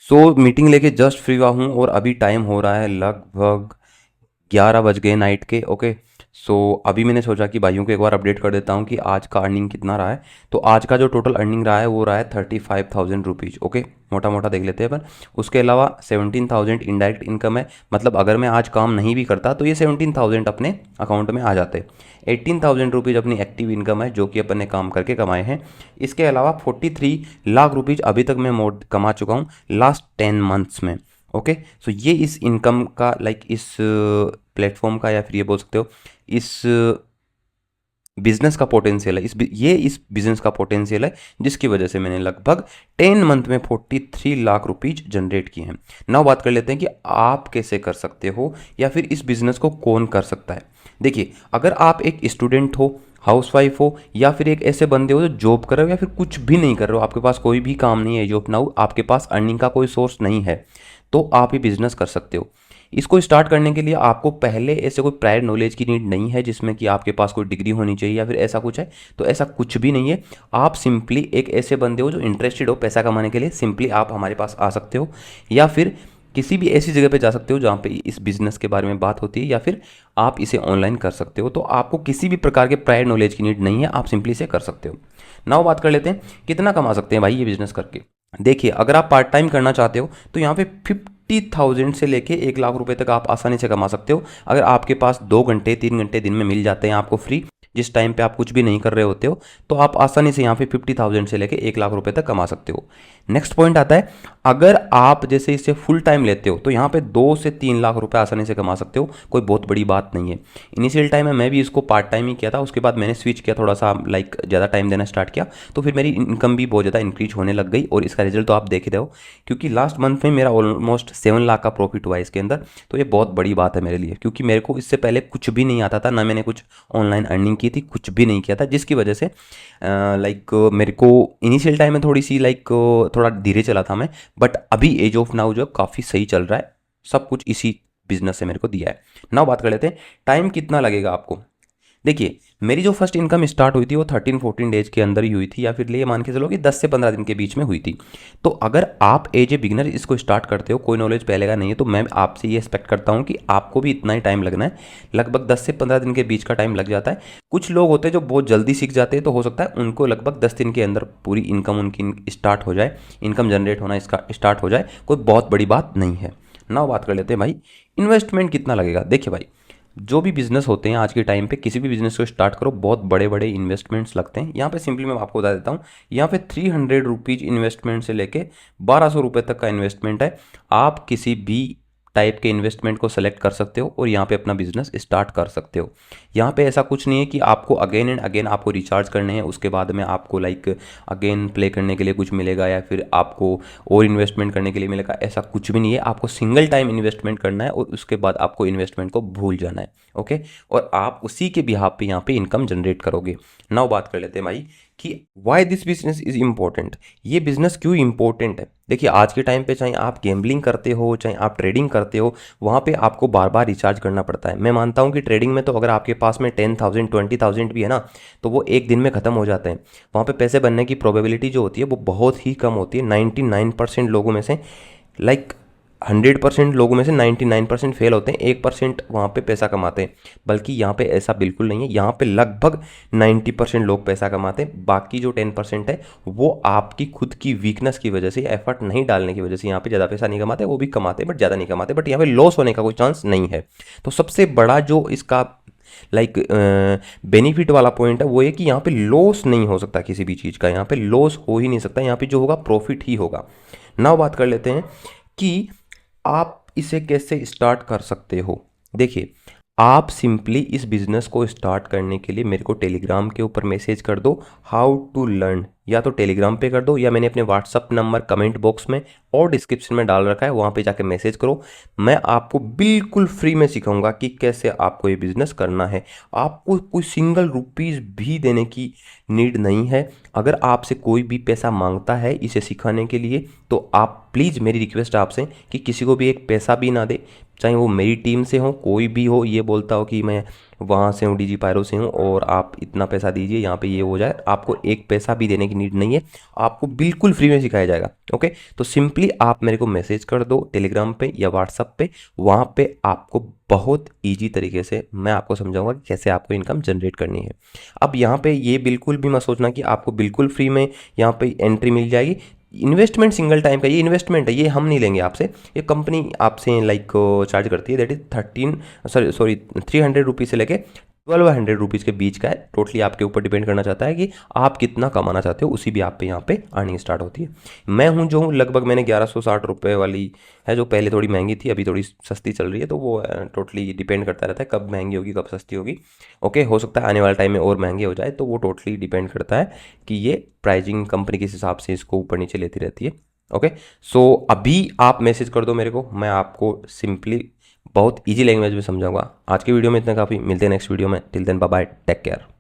Meeting लेके just free हुआ हूँ और अभी टाइम हो रहा है लगभग 11 बज गए नाइट के। ओके। अभी मैंने सोचा कि भाइयों को एक बार अपडेट कर देता हूँ कि आज का अर्निंग कितना रहा है। तो आज का जो टोटल अर्निंग रहा है वो रहा है 35,000 रुपीज़। ओके, मोटा मोटा देख लेते हैं अपन। उसके अलावा 17,000 इनडायरेक्ट इनकम है, मतलब अगर मैं आज काम नहीं भी करता तो ये 17,000 अपने अकाउंट में आ जाते। 18,000 रुपीज़ अपनी एक्टिव इनकम है जो कि अपन ने काम करके कमाए हैं। इसके अलावा 43 लाख रुपीज़ अभी तक मैं मोड कमा चुका हूँ लास्ट 10 मंथ्स में। ओके। ये इस इनकम का इस प्लेटफॉर्म का, या फिर ये बोल सकते हो इस बिजनेस का पोटेंशियल है। ये इस बिजनेस का पोटेंशियल है जिसकी वजह से मैंने लगभग 10 मंथ में 43 लाख रुपीज जनरेट किए हैं। नाउ बात कर लेते हैं कि आप कैसे कर सकते हो या फिर इस बिजनेस को कौन कर सकता है। देखिए, अगर आप एक स्टूडेंट हो, हाउसवाइफ हो, या फिर एक ऐसे बंदे हो जो जॉब कर रहे हो या फिर कुछ भी नहीं कर रहे हो, आपके पास कोई भी काम नहीं है जॉब नाउ, आपके पास अर्निंग का कोई सोर्स नहीं है, तो आप ये बिजनेस कर सकते हो। इसको स्टार्ट करने के लिए आपको पहले ऐसे कोई प्रायर नॉलेज की नीड नहीं है जिसमें कि आपके पास कोई डिग्री होनी चाहिए या फिर ऐसा कुछ है। तो ऐसा कुछ भी नहीं है। आप सिंपली एक ऐसे बंदे हो जो इंटरेस्टेड हो पैसा कमाने के लिए, सिंपली आप हमारे पास आ सकते हो, या फिर किसी भी ऐसी जगह पे जा सकते हो जहाँ पे इस बिज़नेस के बारे में बात होती है, या फिर आप इसे ऑनलाइन कर सकते हो। तो आपको किसी भी प्रकार के प्रायर नॉलेज की नीड नहीं है, आप सिंपली इसे कर सकते हो। नाउ बात कर लेते हैं कितना कमा सकते हैं भाई ये बिज़नेस करके। देखिए, अगर आप पार्ट टाइम करना चाहते हो तो यहाँ पे 50,000 से लेके 1 लाख रुपए तक आप आसानी से कमा सकते हो। अगर आपके पास 2 घंटे 3 घंटे दिन में मिल जाते हैं आपको फ्री, जिस टाइम पे आप कुछ भी नहीं कर रहे होते हो, तो आप आसानी से यहाँ पे 50,000 से लेके 1 लाख रुपए तक कमा सकते हो। नेक्स्ट पॉइंट आता है, अगर आप जैसे इसे फुल टाइम लेते हो तो यहाँ पे 2 से 3 लाख रुपए आसानी से कमा सकते हो। कोई बहुत बड़ी बात नहीं है। इनिशियल टाइम में मैं भी इसको पार्ट टाइम ही किया था, उसके बाद मैंने स्विच किया, थोड़ा सा ज़्यादा टाइम देना स्टार्ट किया, तो फिर मेरी इनकम भी बहुत ज़्यादा इंक्रीज होने लग गई और इसका रिजल्ट तो आप देख ही रहे हो, क्योंकि लास्ट मंथ में मेरा ऑलमोस्ट 7 लाख का प्रॉफिट हुआ इसके अंदर। तो ये बहुत बड़ी बात है मेरे लिए, क्योंकि मेरे को इससे पहले कुछ भी नहीं आता था, ना मैंने कुछ ऑनलाइन अर्निंग की थी, कुछ भी नहीं किया था, जिसकी वजह से मेरे को इनिशियल टाइम में थोड़ी सी थोड़ा धीरे चला था मैं, बट अभी एज ऑफ नाउ जो काफ़ी सही चल रहा है। सब कुछ इसी बिजनेस से मेरे को दिया है। नाउ बात कर लेते हैं टाइम कितना लगेगा आपको। देखिए, मेरी जो फर्स्ट इनकम स्टार्ट हुई थी वो 13-14 डेज के अंदर ही हुई थी, या फिर लिए मान के चलो कि 10 से 15 दिन के बीच में हुई थी। तो अगर आप एज ए बिगिनर इसको स्टार्ट करते हो, कोई नॉलेज पहले का नहीं है, तो मैं आपसे ये एक्सपेक्ट करता हूँ कि आपको भी इतना ही टाइम लगना है। लगभग 10 से 15 दिन के बीच का टाइम लग जाता है। कुछ लोग होते हैं जो बहुत जल्दी सीख जाते हैं, तो हो सकता है उनको लगभग 10 दिन के अंदर पूरी इनकम उनकी स्टार्ट हो जाए, इनकम जनरेट होना इसका स्टार्ट हो जाए। कोई बहुत बड़ी बात नहीं है। नाउ बात कर लेते हैं भाई इन्वेस्टमेंट कितना लगेगा। देखिए भाई, जो भी बिजनेस होते हैं आज के टाइम पे, किसी भी बिजनेस को स्टार्ट करो बहुत बड़े बड़े इन्वेस्टमेंट्स लगते हैं। यहाँ पे सिंपली मैं आपको बता देता हूँ, यहाँ पे 300 रुपीज़ इन्वेस्टमेंट से लेके 1200 रुपये तक का इन्वेस्टमेंट है। आप किसी भी टाइप के इन्वेस्टमेंट को सेलेक्ट कर सकते हो और यहाँ पे अपना बिजनेस स्टार्ट कर सकते हो। यहाँ पे ऐसा कुछ नहीं है कि आपको अगेन एंड अगेन आपको रिचार्ज करने हैं, उसके बाद में आपको अगेन प्ले करने के लिए कुछ मिलेगा, या फिर आपको और इन्वेस्टमेंट करने के लिए मिलेगा। ऐसा कुछ भी नहीं है। आपको सिंगल टाइम इन्वेस्टमेंट करना है और उसके बाद आपको इन्वेस्टमेंट को भूल जाना है। ओके, और आप उसी के बिहाफ पे यहाँ पे इनकम जनरेट करोगे। नाउ बात कर लेते हैं भाई कि why this business is important. ये बिजनेस क्यों इंपॉर्टेंट है। देखिए, आज के टाइम पे चाहे आप गैम्बलिंग करते हो, चाहे आप ट्रेडिंग करते हो, वहाँ पे आपको बार बार रिचार्ज करना पड़ता है। मैं मानता हूँ कि ट्रेडिंग में तो अगर आपके पास में 10,000 20,000 भी है ना, तो वो एक दिन में ख़त्म हो जाते हैं। वहाँ पे पैसे बनने की प्रोबेबिलिटी जो होती है वो बहुत ही कम होती है। 99% लोगों में से 100% लोगों में से 99% फेल होते हैं, 1% वहाँ पे पैसा कमाते हैं। बल्कि यहाँ पे ऐसा बिल्कुल नहीं है। यहाँ पे लगभग 90% लोग पैसा कमाते हैं। बाकी जो 10% है वो आपकी खुद की वीकनेस की वजह से, एफर्ट नहीं डालने की वजह से यहाँ पे ज़्यादा पैसा नहीं कमाते। वो भी कमाते बट ज़्यादा नहीं कमाते, बट यहाँ पे लॉस होने का कोई चांस नहीं है। तो सबसे बड़ा जो इसका बेनिफिट वाला पॉइंट है वो ये कि यहाँ पे लॉस नहीं हो सकता किसी भी चीज़ का। यहाँ पे लॉस हो ही नहीं सकता। यहाँ पे जो होगा प्रॉफिट ही होगा। नाउ बात कर लेते हैं कि आप इसे कैसे स्टार्ट कर सकते हो। देखिए, आप सिंपली इस बिज़नेस को स्टार्ट करने के लिए मेरे को टेलीग्राम के ऊपर मैसेज कर दो, हाउ टू लर्न, या तो टेलीग्राम पे कर दो, या मैंने अपने व्हाट्सअप नंबर कमेंट बॉक्स में और डिस्क्रिप्शन में डाल रखा है, वहाँ पे जाके मैसेज करो। मैं आपको बिल्कुल फ्री में सिखाऊंगा कि कैसे आपको ये बिज़नेस करना है। आपको कोई सिंगल रुपीज़ भी देने की नीड नहीं है। अगर आपसे कोई भी पैसा मांगता है इसे सिखाने के लिए, तो आप प्लीज़, मेरी रिक्वेस्ट आपसे कि किसी को भी एक पैसा भी ना दे, चाहे वो मेरी टीम से हो, कोई भी हो, ये बोलता हो कि मैं वहाँ से हूँ, डीजी पायरो से हूँ, और आप इतना पैसा दीजिए, यहाँ पे ये हो जाए। आपको एक पैसा भी देने की नीड नहीं है, आपको बिल्कुल फ्री में सिखाया जाएगा। ओके, तो सिंपली आप मेरे को मैसेज कर दो टेलीग्राम पे या व्हाट्सअप पे, वहाँ पे आपको बहुत ईजी तरीके से मैं आपको समझाऊंगा कि कैसे आपको इनकम जनरेट करनी है। अब यहाँ पे ये बिल्कुल भी मत सोचना कि आपको बिल्कुल फ्री में यहाँ पे एंट्री मिल जाएगी। इन्वेस्टमेंट सिंगल टाइम का, ये इन्वेस्टमेंट है, ये हम नहीं लेंगे आपसे, ये कंपनी आपसे लाइक चार्ज करती है। दैट इज 300 रुपीज़ से लेके 1200 रुपीज़ के बीच का है। टोटली आपके ऊपर डिपेंड करना चाहता है कि आप कितना कमाना चाहते हो, उसी भी आप पे यहाँ पे अर्निंग स्टार्ट होती है। मैं हूँ जो हूँ लगभग, मैंने 1160 रुपये वाली है, जो पहले थोड़ी महंगी थी, अभी थोड़ी सस्ती चल रही है, तो वो टोटली डिपेंड करता रहता है कब महंगी होगी कब सस्ती होगी। ओके, हो सकता है आने वाले टाइम में और महंगी हो जाए, तो वो टोटली डिपेंड करता है कि ये प्राइजिंग कंपनी किस हिसाब से इसको ऊपर नीचे लेती रहती है। ओके, सो अभी आप मैसेज कर दो मेरे को, मैं आपको सिंपली बहुत इजी लैंग्वेज में समझाऊंगा। आज की वीडियो में इतना काफ़ी, मिलते हैं नेक्स्ट वीडियो में। Till then bye bye, take care.